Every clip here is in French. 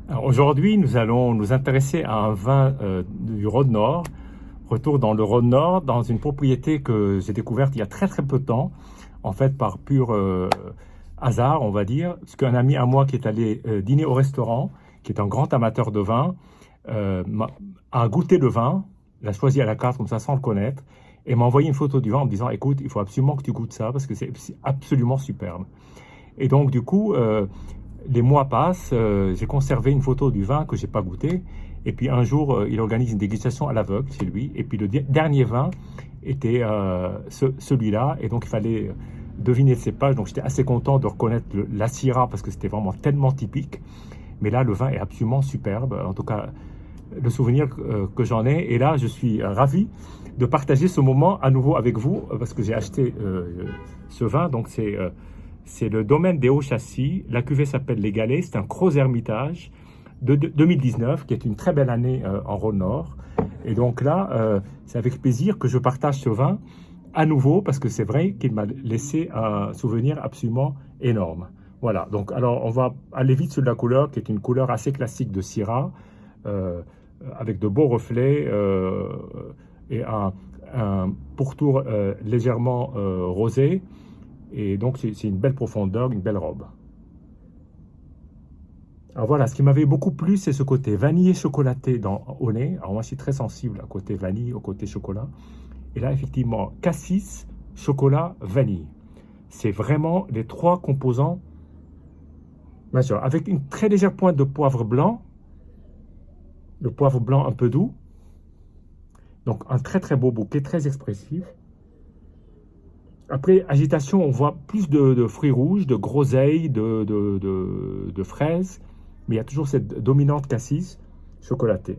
Alors, aujourd'hui, nous allons nous intéresser à un vin du Rhône Nord. Retour dans le Rhône Nord, dans une propriété que j'ai découverte il y a très très peu de temps, en fait par pur hasard, on va dire, parce qu'un ami à moi qui est allé dîner au restaurant, qui est un grand amateur de vin, a goûté le vin, l'a choisi à la carte comme ça sans le connaître, et m'a envoyé une photo du vin en me disant, écoute, il faut absolument que tu goûtes ça parce que c'est absolument superbe. Et donc du coup, les mois passent, j'ai conservé une photo du vin que j'ai pas goûté. Et puis un jour, il organise une dégustation à l'aveugle chez lui. Et puis le dernier vin était celui-là. Et donc il fallait deviner le cépage. Donc j'étais assez content de reconnaître la Syrah parce que c'était vraiment tellement typique. Mais là, le vin est absolument superbe. En tout cas, le souvenir que j'en ai. Et là, je suis ravi de partager ce moment à nouveau avec vous parce que j'ai acheté ce vin. Donc c'est le domaine des Hauts-Châssis. La cuvée s'appelle Les Galets. C'est un Cros Hermitage de 2019, qui est une très belle année en Rhône-Nord. Et donc là, c'est avec plaisir que je partage ce vin à nouveau, parce que c'est vrai qu'il m'a laissé un souvenir absolument énorme. Voilà, donc alors on va aller vite sur la couleur, qui est une couleur assez classique de Syrah, euh, avec de beaux reflets et un pourtour légèrement rosé. Et donc, c'est une belle profondeur, une belle robe. Alors voilà, ce qui m'avait beaucoup plu, c'est ce côté vanillé chocolaté au nez. Alors moi, je suis très sensible à côté vanille, au côté chocolat. Et là, effectivement, cassis, chocolat, vanille. C'est vraiment les trois composants majeurs. Avec une très légère pointe de poivre blanc, le poivre blanc un peu doux. Donc un très très beau bouquet, très expressif. Après, agitation, on voit plus de fruits rouges, de groseilles, de fraises, mais il y a toujours cette dominante cassis chocolatée.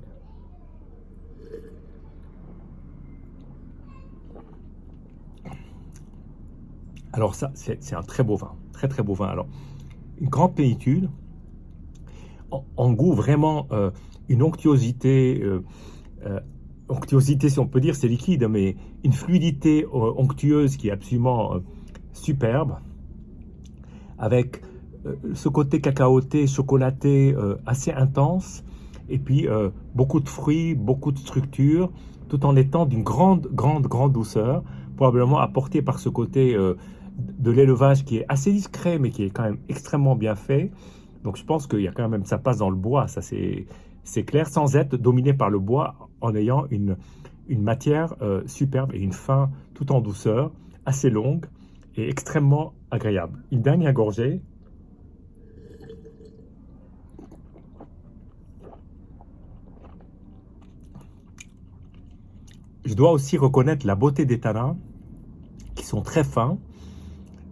Alors ça, c'est un très beau vin, très très beau vin. Alors, une grande plénitude, en goût vraiment une onctuosité, onctuosité si on peut dire, c'est liquide, mais une fluidité onctueuse qui est absolument superbe, avec ce côté cacaoté, chocolaté assez intense, et puis beaucoup de fruits, beaucoup de structure, tout en étant d'une grande, grande, grande douceur, probablement apportée par ce côté de l'élevage qui est assez discret, mais qui est quand même extrêmement bien fait. Donc je pense qu'il y a quand même, ça passe dans le bois, ça c'est clair, sans être dominé par le bois, en ayant une matière superbe et une fin tout en douceur, assez longue et extrêmement agréable. Une dernière gorgée. Je dois aussi reconnaître la beauté des tanins, qui sont très fins.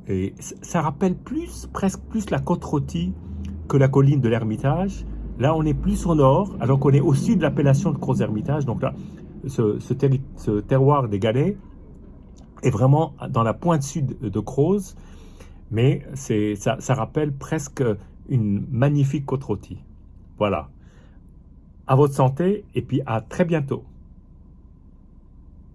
Et ça rappelle presque plus la côte rôtie que la colline de l'Ermitage. Là, on est plus au nord, alors qu'on est au sud de l'appellation de Gros-Hermitage. Donc là, ce terroir des Galets est vraiment dans la pointe sud de Croz, mais ça rappelle presque une magnifique côte rôtie. Voilà. À votre santé et puis à très bientôt.